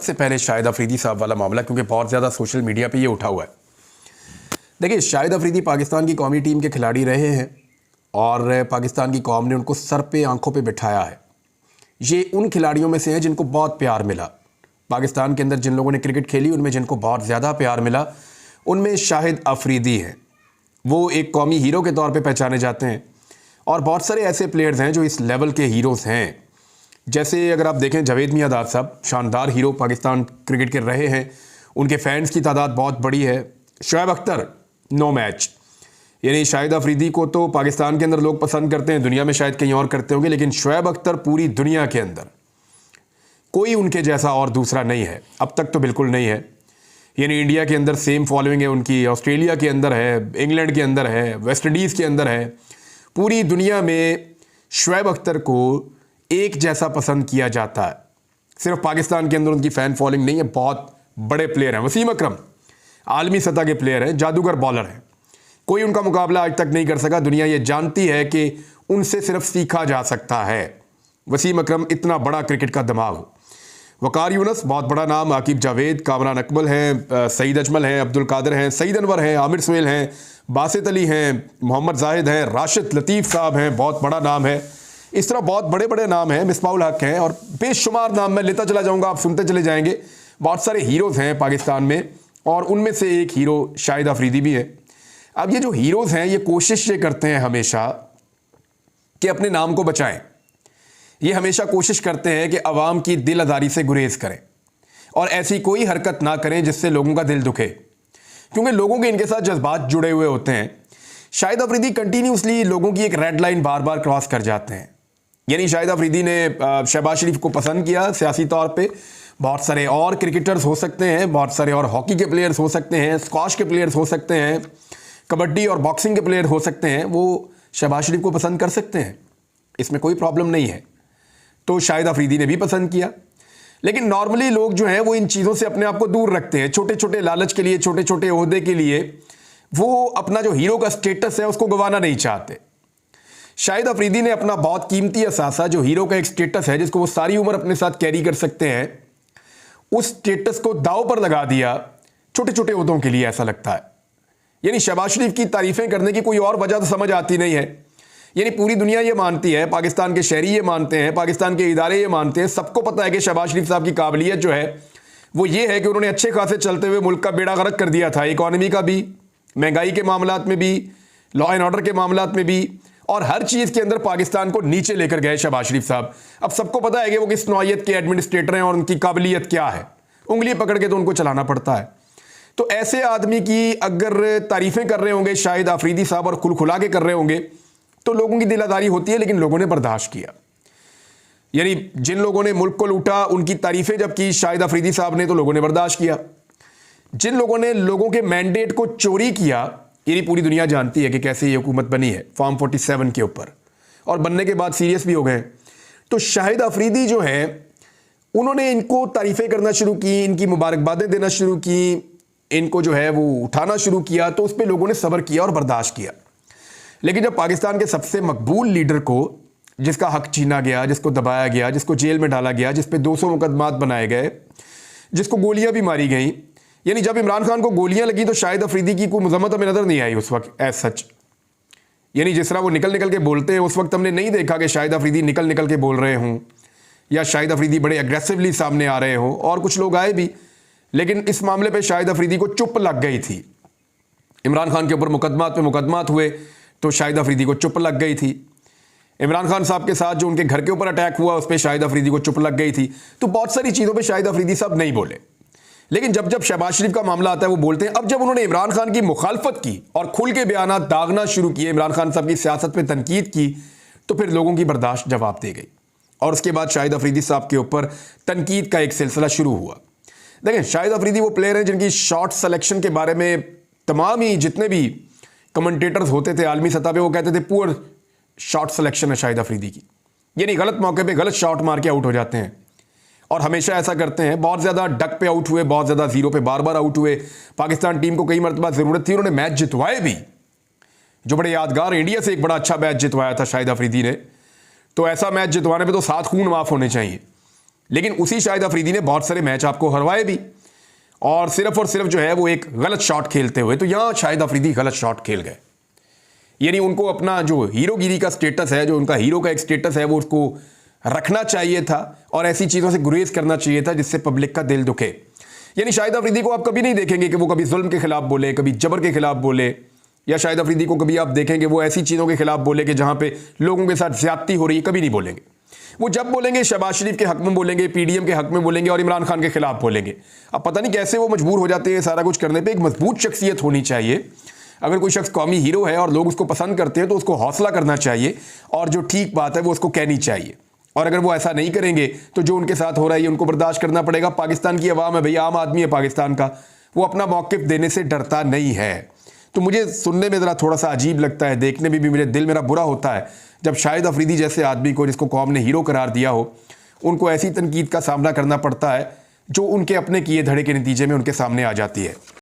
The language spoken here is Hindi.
से पहले शाहिद अफरीदी साहब वाला मामला, क्योंकि बहुत ज़्यादा सोशल मीडिया पे ये उठा हुआ है। देखिए, शाहिद अफरीदी पाकिस्तान की कौमी टीम के खिलाड़ी रहे हैं और पाकिस्तान की कौम ने उनको सर पे आंखों पे बिठाया है। ये उन खिलाड़ियों में से हैं जिनको बहुत प्यार मिला। पाकिस्तान के अंदर जिन लोगों ने क्रिकेट खेली उनमें जिनको बहुत ज़्यादा प्यार मिला उनमें शाहिद अफरीदी हैं। वो एक कौमी हीरो के तौर पे पहचाने जाते हैं और बहुत सारे ऐसे प्लेयर्स हैं जो इस लेवल के हीरोज़ हैं। जैसे अगर आप देखें, जावेद मियांदाद साहब शानदार हीरो पाकिस्तान क्रिकेट के रहे हैं, उनके फैंस की तादाद बहुत बड़ी है। शोएब अख्तर नो मैच, यानी शाहिद अफरीदी को तो पाकिस्तान के अंदर लोग पसंद करते हैं, दुनिया में शायद कहीं और करते होंगे, लेकिन शोएब अख्तर पूरी दुनिया के अंदर कोई उनके जैसा और दूसरा नहीं है, अब तक तो बिल्कुल नहीं है। यानी इंडिया के अंदर सेम फॉलोइंग है उनकी, ऑस्ट्रेलिया के अंदर है, इंग्लैंड के अंदर है, वेस्ट इंडीज़ के अंदर है। पूरी दुनिया में शोएब अख्तर को एक जैसा पसंद किया जाता है। सिर्फ पाकिस्तान के अंदर उनकी फ़ैन फॉलोइंग नहीं है, बहुत बड़े प्लेयर हैं। वसीम अकरम आलमी सतह के प्लेयर हैं, जादूगर बॉलर हैं, कोई उनका मुकाबला आज तक नहीं कर सका। दुनिया ये जानती है कि उनसे सिर्फ सीखा जा सकता है। वसीम अकरम इतना बड़ा क्रिकेट का दिमाग हो। वकार यूनुस बहुत बड़ा नाम, आकिब जावेद, कामरान अकमल हैं, सईद अजमल हैं, अब्दुल कादिर हैं, सईद अनवर हैं, आमिर सुहेल हैं, बासित अली हैं, मोहम्मद जाहिद हैं, राशिद लतीफ़ साहब हैं, बहुत बड़ा नाम है। इस तरह बहुत बड़े बड़े नाम हैं, मिसबाउल हक हैं और बेशुमार नाम मैं लेता चला जाऊँगा, आप सुनते चले जाएंगे। बहुत सारे हीरोज़ हैं पाकिस्तान में और उनमें से एक हीरो शाहिद अफरीदी भी है। अब ये जो हीरोज़ हैं ये कोशिश ये करते हैं हमेशा कि अपने नाम को बचाएं। ये हमेशा कोशिश करते हैं कि अवाम की दिल आज़ारी से गुरेज करें और ऐसी कोई हरकत ना करें जिससे लोगों का दिल दुखे, क्योंकि लोगों के इनके साथ जज्बात जुड़े हुए होते हैं। शाहिद अफरीदी कंटिन्यूसली लोगों की एक रेड लाइन बार बार क्रॉस कर जाते हैं। यानी शाहिद अफरीदी ने शहबाज शरीफ को पसंद किया सियासी तौर पे, बहुत सारे और क्रिकेटर्स हो सकते हैं, बहुत सारे और हॉकी के प्लेयर्स हो सकते हैं, स्क्वाश के प्लेयर्स हो सकते हैं, कबड्डी और बॉक्सिंग के प्लेयर हो सकते हैं, वो शहबाज शरीफ को पसंद कर सकते हैं, इसमें कोई प्रॉब्लम नहीं है। तो शाहिद अफरीदी ने भी पसंद किया। लेकिन नॉर्मली लोग जो हैं वो इन चीज़ों से अपने आप को दूर रखते हैं। छोटे छोटे लालच के लिए, छोटे छोटे ओहदे के लिए वो अपना जो हीरो का स्टेटस है उसको गंवाना नहीं चाहते। शाहिद अफरीदी ने अपना बहुत कीमती असासा, जो हीरो का एक स्टेटस है जिसको वो सारी उम्र अपने साथ कैरी कर सकते हैं, उस स्टेटस को दांव पर लगा दिया छोटे छोटे ओहदों के लिए, ऐसा लगता है। यानी शहबाज शरीफ की तारीफें करने की कोई और वजह तो समझ आती नहीं है। यानी पूरी दुनिया ये मानती है, पाकिस्तान के शहरी ये मानते हैं, पाकिस्तान के इदारे ये मानते हैं, सबको पता है कि शहबाज शरीफ साहब की काबिलियत जो है वो ये है कि उन्होंने अच्छे खासे चलते हुए मुल्क का बेड़ा गर्क कर दिया था, इकॉनमी का भी, महंगाई के मामलात में भी, लॉ एंड ऑर्डर के मामलात में भी, और हर चीज़ के अंदर पाकिस्तान को नीचे लेकर गए शहबाज शरीफ साहब। अब सबको पता है कि वो किस नौइयत के एडमिनिस्ट्रेटर हैं और उनकी काबिलियत क्या है, उंगली पकड़ के तो उनको चलाना पड़ता है। तो ऐसे आदमी की अगर तारीफें कर रहे होंगे शाहिद अफरीदी साहब और खुलखुला के कर रहे होंगे तो लोगों की दिलादारी होती है, लेकिन लोगों ने बर्दाश्त किया। यानी जिन लोगों ने मुल्क को लूटा उनकी तारीफें जब की शाहिद अफरीदी साहब ने तो लोगों ने बर्दाश्त किया। जिन लोगों ने लोगों के मैंडेट को चोरी किया, यानी पूरी दुनिया जानती है कि कैसे ये हुकूमत बनी है फॉर्म 47 के ऊपर, और बनने के बाद सीरियस भी हो गए। तो शाहिद अफरीदी जो है उन्होंने इनको तारीफें करना शुरू की, इनकी मुबारकबादें देना शुरू की, इनको जो है वो उठाना शुरू किया, तो उस पर लोगों ने सब्र किया और बर्दाश्त किया। लेकिन जब पाकिस्तान के सबसे मकबूल लीडर को, जिसका हक छीना गया, जिसको दबाया गया, जिसको जेल में डाला गया, जिस पे 200 मुकदमात बनाए गए, जिसको गोलियां भी मारी गई, यानी जब इमरान खान को गोलियां लगी तो शाहिद अफरीदी की कोई मजम्मत हमें नजर नहीं आई उस वक्त एज सच। यानी जिस तरह वो निकल निकल के बोलते हैं उस वक्त हमने नहीं देखा कि शाहिद अफरीदी निकल निकल के बोल रहे हों या शाहिद अफरीदी बड़े एग्रेसिवली सामने आ रहे हों, और कुछ लोग आए भी, लेकिन इस मामले पे शाहिद अफरीदी को चुप लग गई थी। इमरान खान के ऊपर मुकदमात पे मुकदमात हुए तो शाहिद अफरीदी को चुप लग गई थी। इमरान खान साहब के साथ जो उनके घर के ऊपर अटैक हुआ उस पर शाहिद अफरीदी को चुप लग गई थी। तो बहुत सारी चीज़ों पे शाहिद अफरीदी साहब नहीं बोले, लेकिन जब जब शहबाज शरीफ का मामला आता है वो बोलते हैं। अब जब उन्होंने इमरान खान की मुखालफत की और खुल के बयानात दागना शुरू किए, इमरान खान साहब की सियासत पे तनकीद की, तो फिर लोगों की बर्दाश्त जवाब दे गई और उसके बाद शाहिद अफरीदी साहब के ऊपर तनकीद का एक सिलसिला शुरू हुआ। देखें, शाहिद अफरीदी वो प्लेयर हैं जिनकी शॉट सिलेक्शन के बारे में तमाम ही जितने भी कमेंटेटर्स होते थे आलमी सतह पे वो कहते थे पुअर शॉट सिलेक्शन है शाहिद अफरीदी की, यानी गलत मौके पे गलत शॉट मार के आउट हो जाते हैं और हमेशा ऐसा करते हैं। बहुत ज़्यादा डक पे आउट हुए, बहुत ज़्यादा जीरो पे बार बार आउट हुए। पाकिस्तान टीम को कई मरतबा ज़रूरत थी, उन्होंने मैच जितवाए भी, जो बड़े यादगार, इंडिया से एक बड़ा अच्छा मैच जितवाया था शाहिद अफरीदी ने। तो ऐसा मैच जितवाने पे तो 7 खून माफ़ होने चाहिए। लेकिन उसी शाहिद अफरीदी ने बहुत सारे मैच आपको हरवाए भी, और सिर्फ जो है वो एक गलत शॉट खेलते हुए। तो यहां शाहिद अफरीदी गलत शॉट खेल गए, यानी उनको अपना जो हीरोगिरी का स्टेटस है, जो उनका हीरो का एक स्टेटस है, वो उसको रखना चाहिए था और ऐसी चीज़ों से गुरेज करना चाहिए था जिससे पब्लिक का दिल दुखे। यानी शाहिद अफरीदी को आप कभी नहीं देखेंगे कि वो कभी जुल्म के खिलाफ बोले, कभी जबर के खिलाफ बोले, या शाहिद अफरीदी को कभी आप देखेंगे वो ऐसी चीज़ों के खिलाफ बोले कि जहां पे लोगों के साथ ज्यादती हो रही है, कभी नहीं बोलेंगे। वो जब बोलेंगे शहबाज शरीफ के हक में बोलेंगे, पीडीएम के हक में बोलेंगे और इमरान खान के खिलाफ बोलेंगे। अब पता नहीं कैसे वो मजबूर हो जाते हैं सारा कुछ करने पर। एक मजबूत शख्सियत होनी चाहिए। अगर कोई शख्स कौमी हीरो है और लोग उसको पसंद करते हैं तो उसको हौसला करना चाहिए और जो ठीक बात है वो उसको कहनी चाहिए। और अगर वो ऐसा नहीं करेंगे तो जो उनके साथ हो रहा है उनको बर्दाश्त करना पड़ेगा। पाकिस्तान की आवाम है भैया, आम आदमी है पाकिस्तान का, वो अपना मौक़िफ़ देने से डरता नहीं है। तो मुझे सुनने में ज़रा थोड़ा सा अजीब लगता है, देखने में भी मेरे दिल मेरा बुरा होता है जब शाहिद अफरीदी जैसे आदमी को, जिसको कौम ने हीरो करार दिया हो, उनको ऐसी तनकीद का सामना करना पड़ता है जो उनके अपने किए धड़े के नतीजे में उनके सामने आ जाती है।